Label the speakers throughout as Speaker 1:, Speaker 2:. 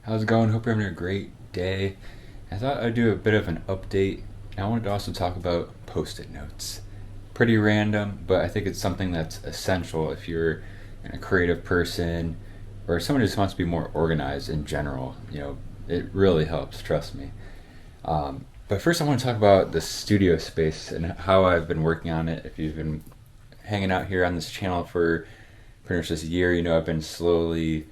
Speaker 1: How's it going? Hope you're having a great day. I thought I'd do a bit of an update. I wanted to also talk about post-it notes. Pretty random, but I think it's something that's essential if you're a creative person or someone who just wants to be more organized in general. It really helps, trust me. But first, I want to talk about the studio space and how I've been working on it. If you've been hanging out here on this channel for pretty much this year, I've been slowly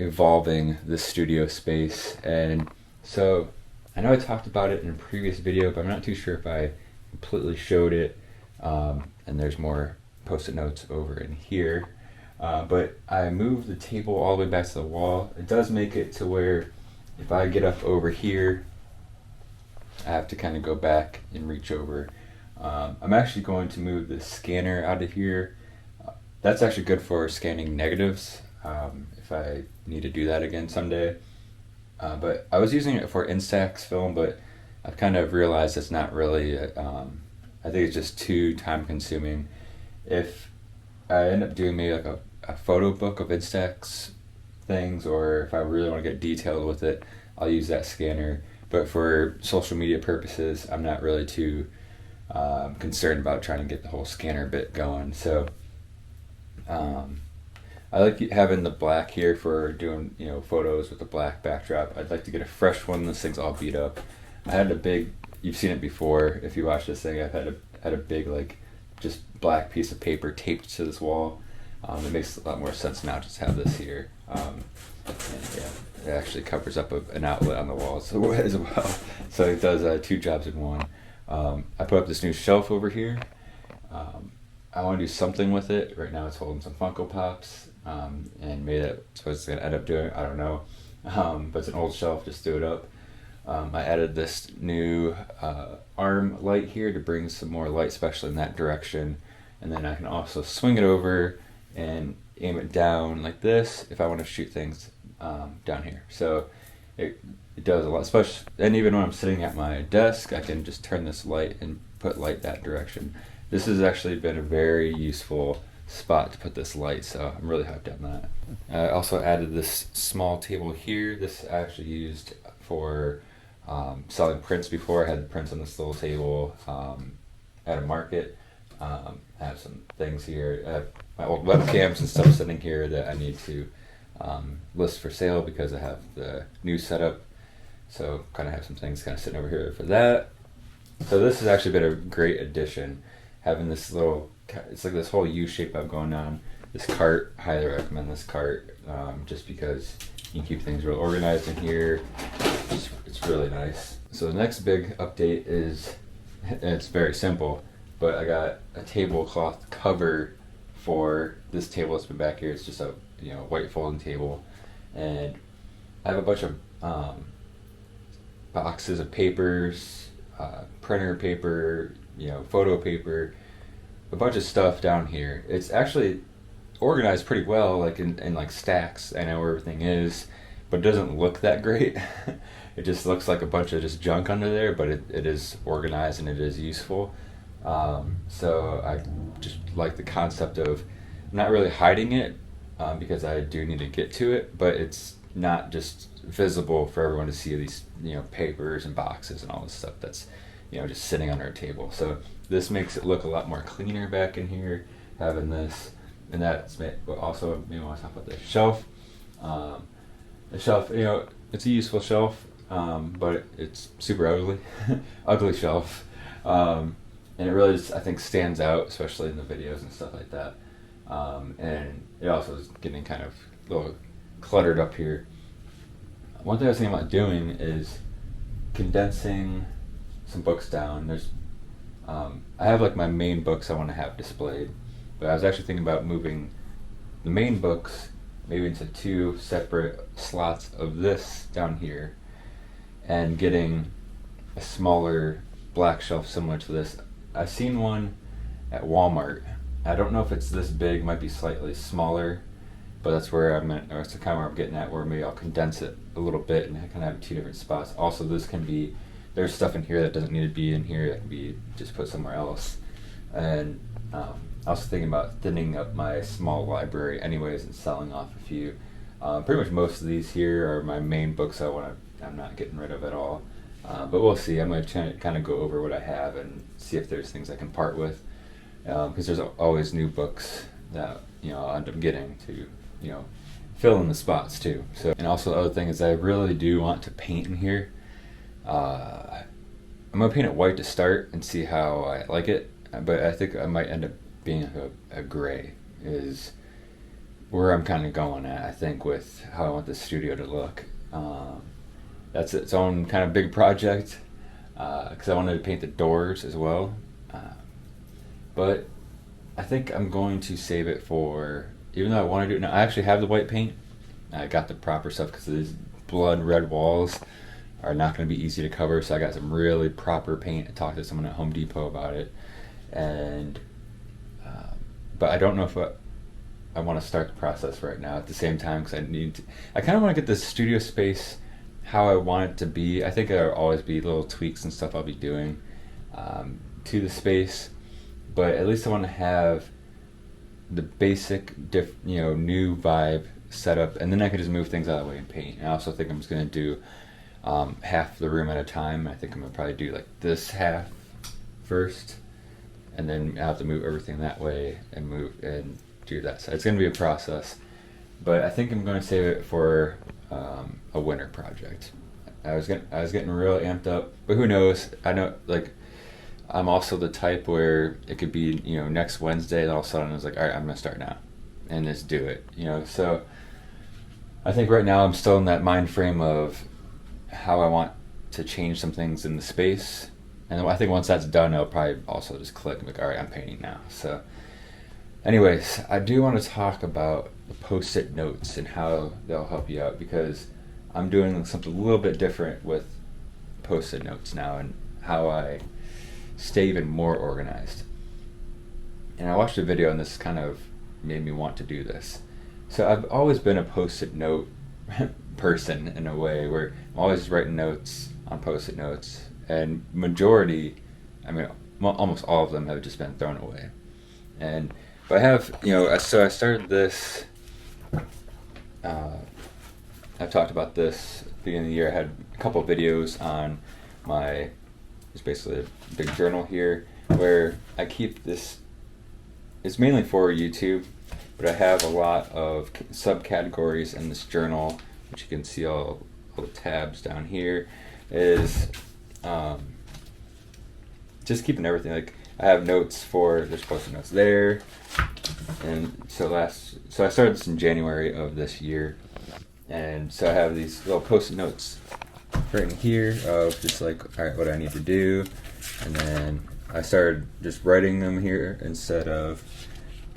Speaker 1: evolving the studio space. And so I know I talked about it in a previous video, but I'm not too sure if I completely showed it. And there's more post-it notes over in here. But I moved the table all the way back to the wall. It does make it to where if I get up over here, I have to kind of go back and reach over. I'm actually going to move the scanner out of here. That's actually good for scanning negatives, if I need to do that again someday. But I was using it for Instax film, but I've kind of realized it's not really, I think it's just too time consuming. If I end up doing maybe like a photo book of Instax things, or if I really want to get detailed with it, I'll use that scanner. But for social media purposes, I'm not really too concerned about trying to get the whole scanner bit going. So I like having the black here for doing photos with the black backdrop. I'd like to get a fresh one. This thing's all beat up. I had a big. You've seen it before. If you watch this thing, I've had a big like just black piece of paper taped to this wall. It makes a lot more sense now just to have this here. And yeah, it actually covers up an outlet on the wall as well. So it does two jobs in one. I put up this new shelf over here. I want to do something with it. Right now it's holding some Funko Pops, and maybe that's what it's going to end up doing. I don't know. But it's an old shelf, just threw it up. I added this new arm light here to bring some more light, especially in that direction. And then I can also swing it over and aim it down like this if I want to shoot things down here. So it does a lot, especially, and even when I'm sitting at my desk, I can just turn this light and put light that direction. This has actually been a very useful spot to put this light, so I'm really hyped on that. I also added this small table here. This I actually used for selling prints before. I had the prints on this little table at a market. I have some things here. I have my old webcams and stuff sitting here that I need to list for sale because I have the new setup. So kind of have some things kind of sitting over here for that. So this has actually been a great addition. Having this little, it's like this whole U shape I've going on. This cart, highly recommend this cart, just because you can keep things real organized in here. It's really nice. So the next big update is, and it's very simple, but I got a tablecloth cover for this table that's been back here. It's just a white folding table, and I have a bunch of boxes of papers, printer paper, photo paper, a bunch of stuff down here. It's actually organized pretty well, like in like stacks. I know where everything is, but it doesn't look that great. It just looks like a bunch of just junk under there, but it is organized and it is useful. So I just like the concept of not really hiding it, because I do need to get to it, but it's not just visible for everyone to see these papers and boxes and all this stuff that's just sitting under a table. So this makes it look a lot more cleaner back in here, having this. And that's also, maybe I want to talk about the shelf. The shelf, it's a useful shelf, but it's super ugly. Ugly shelf. And it really just, I think, stands out, especially in the videos and stuff like that. And it also is getting kind of a little cluttered up here. One thing I was thinking about doing is condensing some books down. I have like my main books I want to have displayed, but I was actually thinking about moving the main books maybe into two separate slots of this down here, and getting a smaller black shelf similar to this. I've seen one at Walmart. I don't know if it's this big, might be slightly smaller, but that's where I'm at, or it's the kind of where I'm getting at, where maybe I'll condense it a little bit and I kind of have two different spots. Also, this can be, there's stuff in here that doesn't need to be in here, that can be just put somewhere else. And I was thinking about thinning up my small library anyways and selling off a few. Pretty much most of these here are my main books I'm not getting rid of at all. But we'll see. I'm going to kind of go over what I have and see if there's things I can part with. Because there's always new books that I'll end up getting to fill in the spots too. So, and also the other thing is I really do want to paint in here. I'm gonna paint it white to start and see how I like it, but I think I might end up being a gray is where I'm kind of going at, I think, with how I want the studio to look. That's its own kind of big project because I wanted to paint the doors as well. But I think I'm going to save it for, even though I want to do it now, I actually have the white paint. I got the proper stuff because these blood red walls are not going to be easy to cover, so I got some really proper paint. I talked to someone at Home Depot about it, and but I don't know if I want to start the process right now at the same time because I kind of want to get the studio space how I want it to be. I think there'll always be little tweaks and stuff I'll be doing to the space, but at least I want to have the basic new vibe set up, and then I can just move things out of the way and paint. And I also think I'm just going to do half the room at a time. I think I'm going to probably do like this half first, and then I have to move everything that way and move and do that. So it's going to be a process, but I think I'm going to save it for a winter project. I was getting real amped up, but who knows? I know, like, I'm also the type where it could be next Wednesday, and all of a sudden I was like, all right, I'm going to start now and just do it. So I think right now I'm still in that mind frame of how I want to change some things in the space, and I think once that's done, I'll probably also just click and be like, all right, I'm painting now. So anyways, I do want to talk about the post-it notes and how they'll help you out, because I'm doing something a little bit different with post-it notes now and how I stay even more organized. And I watched a video, and this kind of made me want to do this. So I've always been a post-it note person in a way, where I'm always writing notes on post-it notes, and almost all of them have just been thrown away. But I have, so I started this, I've talked about this at the beginning of the year. I had a couple of videos on it's basically a big journal here, where I keep this, it's mainly for YouTube, but I have a lot of subcategories in this journal, which you can see all the tabs down here, is just keeping everything. Like, I have notes there's post-it notes there, and so I started this in January of this year, and so I have these little post-it notes right in here of just like, all right, what I need to do, and then I started just writing them here instead of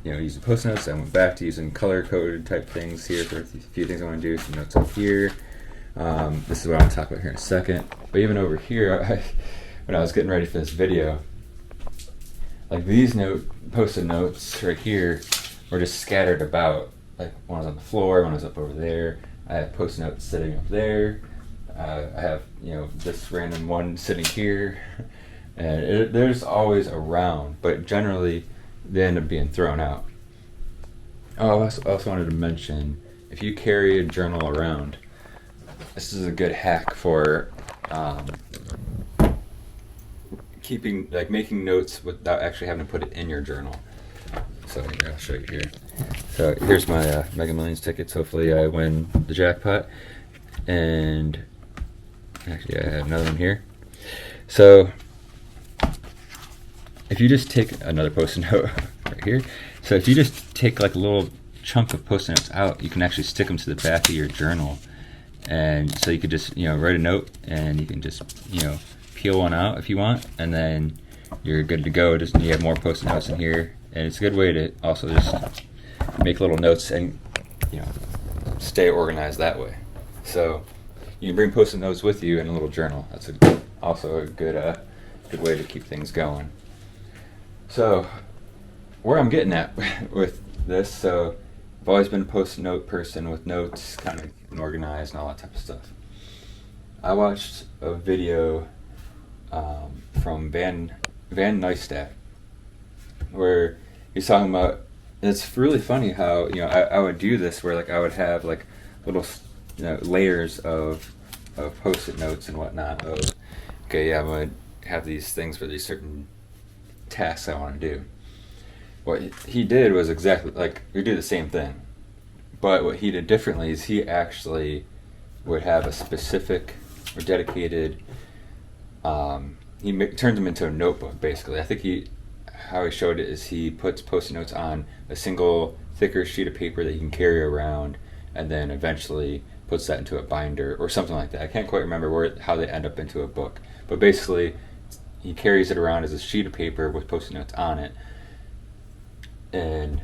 Speaker 1: using post-it notes. I went back to using color-coded type things here for a few things I want to do. Some notes up here. This is what I want to talk about here in a second. But even over here, when I was getting ready for this video, like these post-it notes right here were just scattered about. Like, one was on the floor, one was up over there. I have post-it notes sitting up there. I have this random one sitting here, and there's always around, but generally they end up being thrown out. Oh, I also wanted to mention, if you carry a journal around, this is a good hack for making notes without actually having to put it in your journal. So here, I'll show you here. So here's my Mega Millions tickets. Hopefully I win the jackpot. And actually I have another one here. So if you just take another post-it note right here. So if you just take like a little chunk of post-it notes out, you can actually stick them to the back of your journal. And so you could just, write a note, and you can just, peel one out if you want, and then you're good to go. Just you have more post-it notes in here, and it's a good way to also just make little notes and, stay organized that way. So you can bring post-it notes with you in a little journal. That's also a good way to keep things going. So where I'm getting at with this, so I've always been a post-it note person with notes, kind of organized and all that type of stuff. I watched a video from Van Neistat, where he's talking about, it's really funny how I would do this, where like I would have like little layers of post-it notes and whatnot of, okay, yeah, I'm going to have these things for these certain tasks I want to do. What he did was exactly like, we do the same thing, but what he did differently is he actually would have a specific or dedicated, turns them into a notebook basically. I think how he showed it is he puts post-it notes on a single thicker sheet of paper that you can carry around, and then eventually puts that into a binder or something like that. I can't quite remember how they end up into a book, but basically he carries it around as a sheet of paper with post-it notes on it, and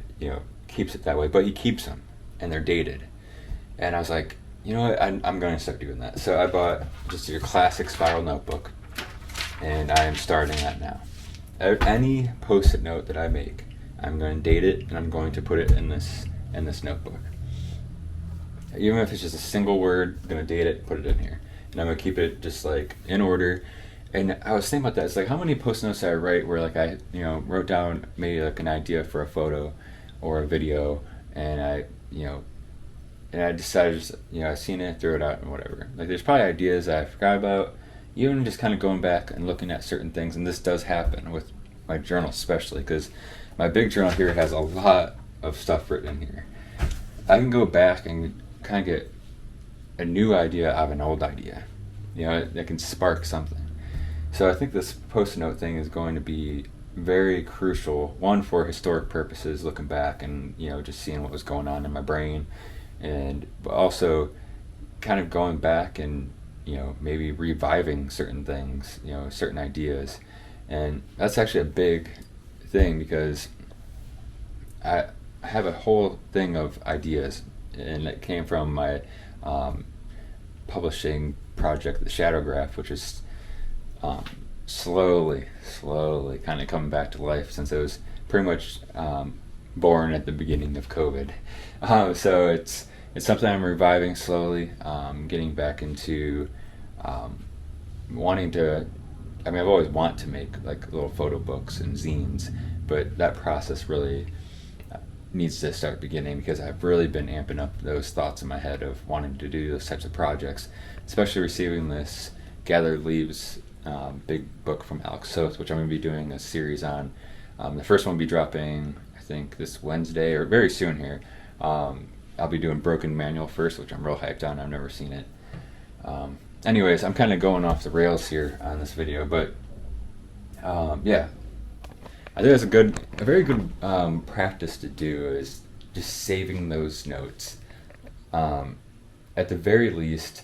Speaker 1: keeps it that way. But he keeps them, and they're dated. And I was like, you know what, I'm going to start doing that. So I bought just your classic spiral notebook, and I am starting that now. Any post-it note that I make, I'm going to date it, and I'm going to put it in this notebook. Even if it's just a single word, I'm going to date it, put it in here. And I'm going to keep it just like in order. And I was thinking about that. It's like, how many post notes I write where like I wrote down maybe like an idea for a photo or a video, and I decided I seen it, threw it out, and whatever. Like, there's probably ideas that I forgot about, even just kind of going back and looking at certain things. And this does happen with my journal, especially because my big journal here has a lot of stuff written in here. I can go back and kind of get a new idea out of an old idea, that can spark something. So I think this post-it note thing is going to be very crucial, one, for historic purposes, looking back and just seeing what was going on in my brain, but also kind of going back and maybe reviving certain things, certain ideas. And that's actually a big thing, because I have a whole thing of ideas, and it came from my publishing project, the Shadowgraph, which is slowly kind of coming back to life, since it was pretty much born at the beginning of COVID. So it's something I'm reviving slowly, getting back into wanting to. I mean, I've always wanted to make like little photo books and zines, but that process really needs to start beginning, because I've really been amping up those thoughts in my head of wanting to do those types of projects, especially receiving this Gathered Leaves big book from Alex Soth, which I'm going to be doing a series on. The first one will be dropping, I think, this Wednesday or very soon here. I'll be doing Broken Manual first, which I'm real hyped on. I've never seen it. Anyways, I'm kind of going off the rails here on this video, but yeah, I think that's a very good practice to do, is just saving those notes. At the very least,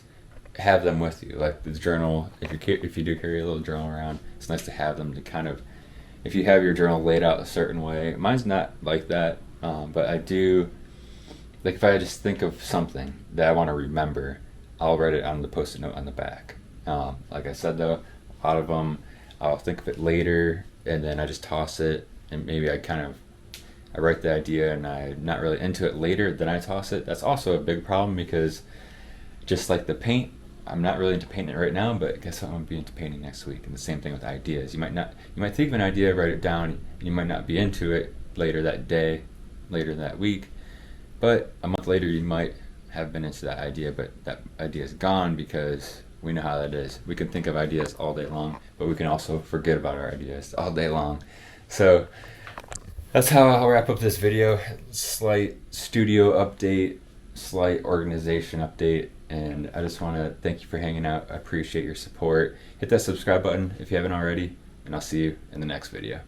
Speaker 1: have them with you, like the journal. If you do carry a little journal around, it's nice to have them to kind of, if you have your journal laid out a certain way. Mine's not like that, but I do, like, if I just think of something that I want to remember, I'll write it on the post-it note on the back. Like I said though, a lot of them I'll think of it later, and then I just toss it, and maybe I write the idea and I'm not really into it later, then I toss it. That's also a big problem, because just like the paint, I'm not really into painting it right now, but guess what, I'm going to be into painting next week. And the same thing with ideas. You might think of an idea, write it down, and you might not be into it later that day, later that week, but a month later you might have been into that idea, but that idea is gone, because we know how that is. We can think of ideas all day long, but we can also forget about our ideas all day long. So that's how I'll wrap up this video. Slight studio update, slight organization update, and I just want to thank you for hanging out. I appreciate your support. Hit that subscribe button if you haven't already, and I'll see you in the next video.